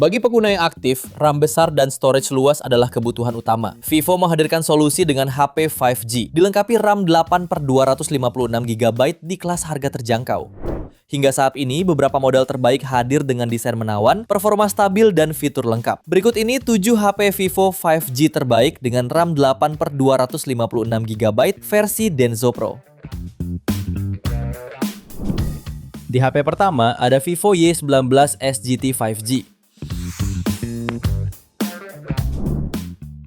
Bagi pengguna yang aktif, RAM besar dan storage luas adalah kebutuhan utama. Vivo menghadirkan solusi dengan HP 5G, dilengkapi RAM 8/256GB di kelas harga terjangkau. Hingga saat ini, beberapa model terbaik hadir dengan desain menawan, performa stabil, dan fitur lengkap. Berikut ini 7 HP Vivo 5G terbaik dengan RAM 8/256GB versi Denso Pro. Di HP pertama, ada Vivo Y19 SGT 5G.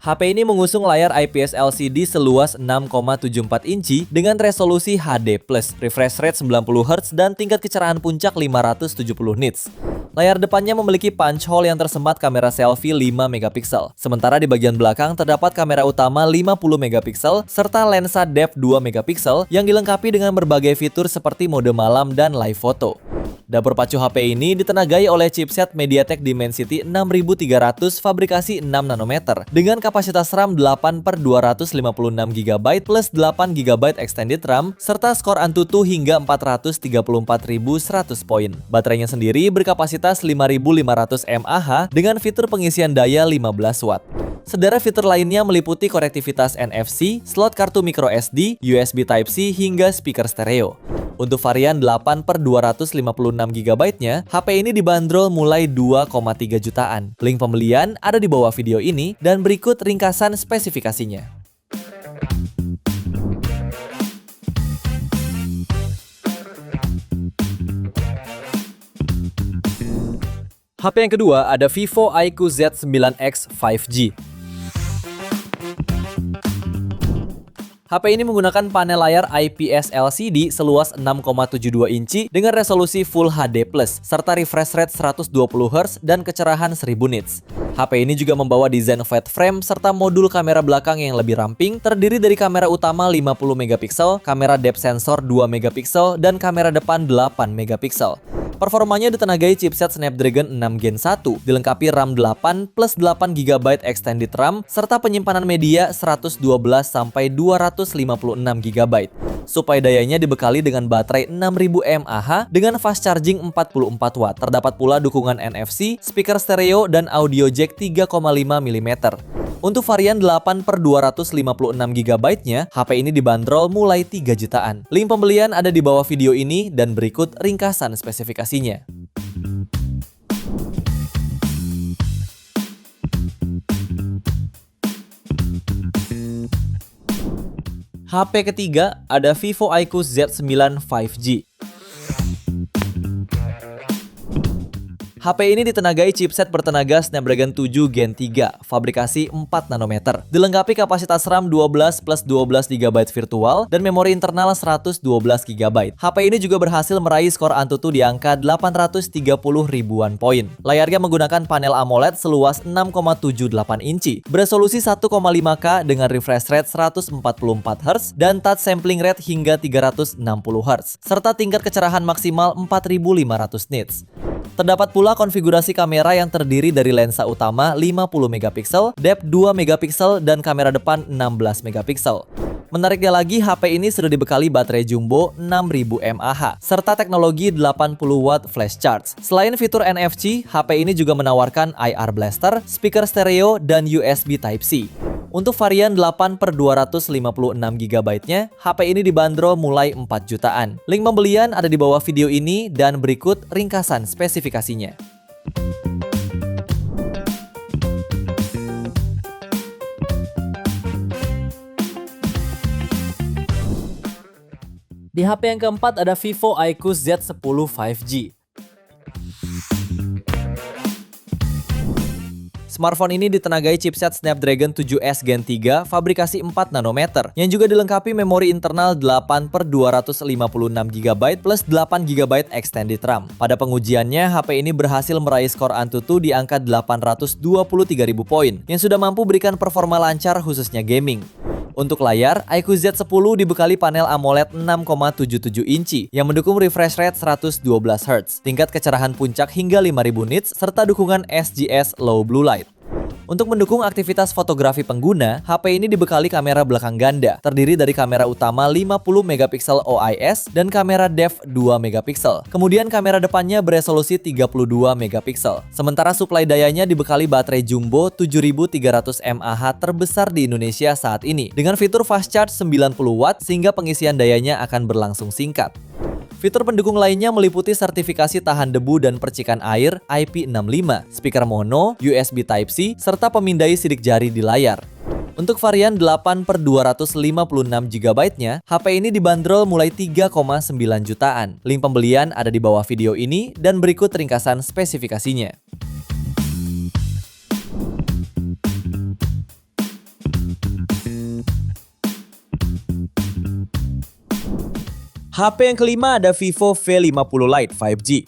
HP ini mengusung layar IPS LCD seluas 6,74 inci dengan resolusi HD+, refresh rate 90Hz, dan tingkat kecerahan puncak 570 nits. Layar depannya memiliki punch hole yang tersemat kamera selfie 5 megapiksel. Sementara di bagian belakang terdapat kamera utama 50 megapiksel serta lensa depth 2 megapiksel yang dilengkapi dengan berbagai fitur seperti mode malam dan live photo. Dapur pacu HP ini ditenagai oleh chipset MediaTek Dimensity 6300 fabrikasi 6 nanometer dengan kapasitas RAM 8/256GB plus 8GB extended RAM serta skor Antutu hingga 434.100 poin. Baterainya sendiri berkapasitas 5.500 mAh dengan fitur pengisian daya 15 watt. Sederet fitur lainnya meliputi konektivitas NFC, slot kartu microSD, USB Type-C hingga speaker stereo. Untuk varian 8/256GB-nya, HP ini dibanderol mulai 2,3 jutaan. Link pembelian ada di bawah video ini dan berikut ringkasan spesifikasinya. HP yang kedua ada Vivo iQOO Z9X 5G. HP ini menggunakan panel layar IPS LCD seluas 6,72 inci dengan resolusi Full HD+, serta refresh rate 120Hz dan kecerahan 1000 nits. HP ini juga membawa desain flat frame serta modul kamera belakang yang lebih ramping, terdiri dari kamera utama 50 megapiksel, kamera depth sensor 2 megapiksel, dan kamera depan 8 megapiksel. Performanya ditenagai chipset Snapdragon 6 Gen 1, dilengkapi RAM 8 plus 8GB extended RAM, serta penyimpanan media 112-256GB. Suplai dayanya dibekali dengan baterai 6000 mAh dengan fast charging 44 watt. Terdapat pula dukungan NFC, speaker stereo, dan audio jack 3,5 mm. Untuk varian 8/256GB-nya, HP ini dibanderol mulai 3 jutaan. Link pembelian ada di bawah video ini dan berikut ringkasan spesifikasinya. HP ketiga ada Vivo iQOO Z9 5G. HP ini ditenagai chipset bertenaga Snapdragon 7 Gen 3, fabrikasi 4 nanometer. Dilengkapi kapasitas RAM 12 plus 12GB virtual dan memori internal 112GB. HP ini juga berhasil meraih skor Antutu di angka 830 ribuan poin. Layarnya menggunakan panel AMOLED seluas 6,78 inci, beresolusi 1,5K dengan refresh rate 144Hz dan touch sampling rate hingga 360Hz, serta tingkat kecerahan maksimal 4500 nits. Terdapat pula konfigurasi kamera yang terdiri dari lensa utama 50 megapiksel, depth 2 megapiksel, dan kamera depan 16 megapiksel. Menariknya lagi, HP ini sudah dibekali baterai jumbo 6000 mAh, serta teknologi 80 watt flash charge. Selain fitur NFC, HP ini juga menawarkan IR blaster, speaker stereo, dan USB Type-C. Untuk varian 8/256GB-nya, HP ini dibanderol mulai 4 jutaan. Link pembelian ada di bawah video ini dan berikut ringkasan spesifikasinya. Di HP yang keempat ada Vivo iQOO Z10 5G. Smartphone ini ditenagai chipset Snapdragon 7S Gen 3 fabrikasi 4 nanometer yang juga dilengkapi memori internal 8/256GB plus 8GB extended RAM. Pada pengujiannya, HP ini berhasil meraih skor Antutu di angka 823.000 poin yang sudah mampu berikan performa lancar khususnya gaming. Untuk layar, iQOO Z10 dibekali panel AMOLED 6,77 inci yang mendukung refresh rate 112Hz, tingkat kecerahan puncak hingga 5000 nits, serta dukungan SGS Low Blue Light. Untuk mendukung aktivitas fotografi pengguna, HP ini dibekali kamera belakang ganda, terdiri dari kamera utama 50 megapiksel OIS dan kamera depth 2 megapiksel. Kemudian kamera depannya beresolusi 32 megapiksel. Sementara suplai dayanya dibekali baterai jumbo 7300 mAh terbesar di Indonesia saat ini, dengan fitur fast charge 90 watt sehingga pengisian dayanya akan berlangsung singkat. Fitur pendukung lainnya meliputi sertifikasi tahan debu dan percikan air IP65, speaker mono, USB Type-C, serta pemindai sidik jari di layar. Untuk varian 8/256GB-nya, HP ini dibanderol mulai 3,9 jutaan. Link pembelian ada di bawah video ini dan berikut ringkasan spesifikasinya. HP yang kelima ada Vivo V50 Lite 5G.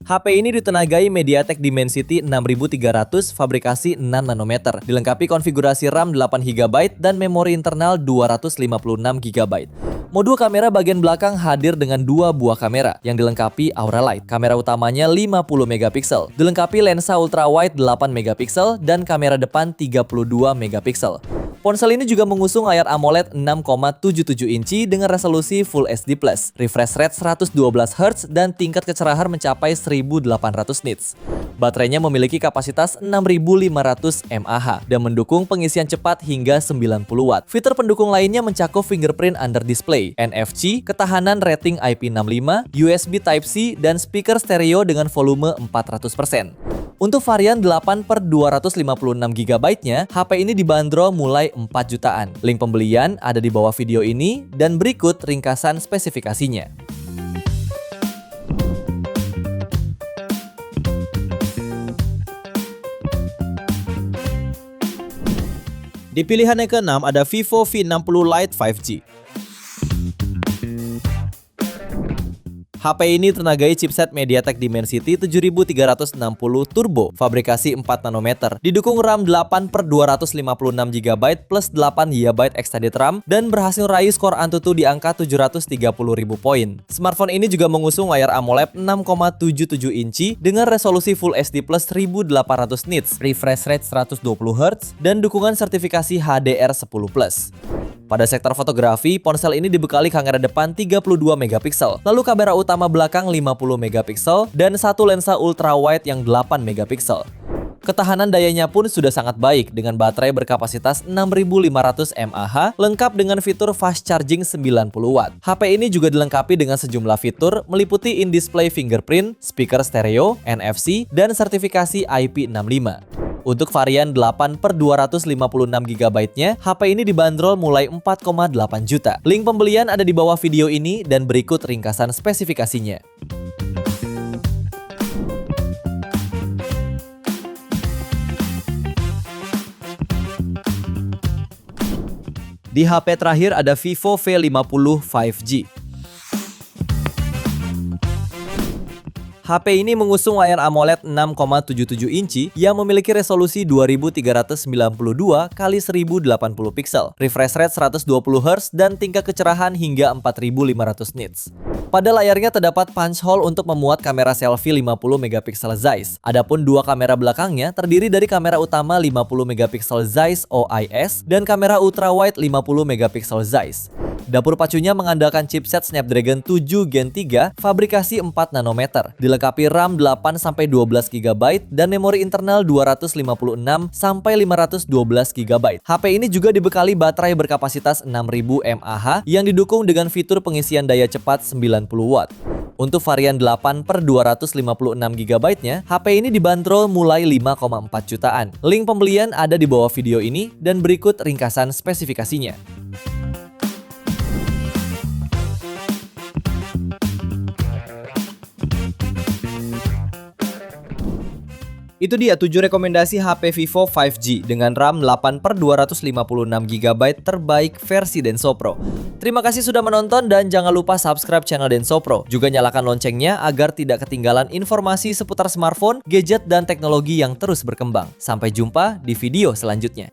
HP ini ditenagai MediaTek Dimensity 6300 fabrikasi 6 nanometer, dilengkapi konfigurasi RAM 8GB dan memori internal 256GB. Modul kamera bagian belakang hadir dengan dua buah kamera yang dilengkapi Aura Light. Kamera utamanya 50 megapiksel, dilengkapi lensa ultrawide 8 megapiksel dan kamera depan 32 megapiksel. Ponsel ini juga mengusung layar AMOLED 6,77 inci dengan resolusi Full HD+, refresh rate 112Hz dan tingkat kecerahan mencapai 1800 nits. Baterainya memiliki kapasitas 6500 mAh dan mendukung pengisian cepat hingga 90 watt. Fitur pendukung lainnya mencakup fingerprint under display, NFC, ketahanan rating IP65, USB Type-C, dan speaker stereo dengan volume 400%. Untuk varian 8/256GB-nya, HP ini dibanderol mulai 4 jutaan. Link pembelian ada di bawah video ini dan berikut ringkasan spesifikasinya. Di pilihan yang ke-6 ada Vivo V60 Lite 5G. HP ini tenagai chipset MediaTek Dimensity 7360 Turbo, fabrikasi 4 nanometer, didukung RAM 8/256GB plus 8GB extended RAM, dan berhasil raih skor Antutu di angka 730.000 poin. Smartphone ini juga mengusung layar AMOLED 6,77 inci dengan resolusi Full HD plus 1800 nits, refresh rate 120Hz, dan dukungan sertifikasi HDR10+. Pada sektor fotografi, ponsel ini dibekali kamera depan 32 megapiksel, lalu kamera utama belakang 50 megapiksel, dan satu lensa ultrawide yang 8 megapiksel. Ketahanan dayanya pun sudah sangat baik dengan baterai berkapasitas 6500 mAh lengkap dengan fitur fast charging 90 watt. HP ini juga dilengkapi dengan sejumlah fitur meliputi in-display fingerprint, speaker stereo, NFC, dan sertifikasi IP65. Untuk varian 8/256GB-nya, HP ini dibanderol mulai 4,8 juta. Link pembelian ada di bawah video ini dan berikut ringkasan spesifikasinya. Di HP terakhir ada Vivo V50 5G. HP ini mengusung layar AMOLED 6,77 inci yang memiliki resolusi 2392 x 1080 piksel, refresh rate 120Hz, dan tingkat kecerahan hingga 4500 nits. Pada layarnya terdapat punch hole untuk memuat kamera selfie 50 megapiksel Zeiss. Adapun dua kamera belakangnya terdiri dari kamera utama 50 megapiksel Zeiss OIS dan kamera ultrawide 50 megapiksel Zeiss. Dapur pacunya mengandalkan chipset Snapdragon 7 Gen 3 fabrikasi 4 nanometer, dilengkapi RAM 8-12GB dan memori internal 256-512GB. HP ini juga dibekali baterai berkapasitas 6000 mAh yang didukung dengan fitur pengisian daya cepat 90 watt. Untuk varian 8/256GB-nya, HP ini dibanderol mulai 5,4 jutaan. Link pembelian ada di bawah video ini dan berikut ringkasan spesifikasinya. Itu dia 7 rekomendasi HP Vivo 5G dengan RAM 8/256GB terbaik versi Denso Pro. Terima kasih sudah menonton dan jangan lupa subscribe channel Denso Pro. Juga nyalakan loncengnya agar tidak ketinggalan informasi seputar smartphone, gadget, dan teknologi yang terus berkembang. Sampai jumpa di video selanjutnya.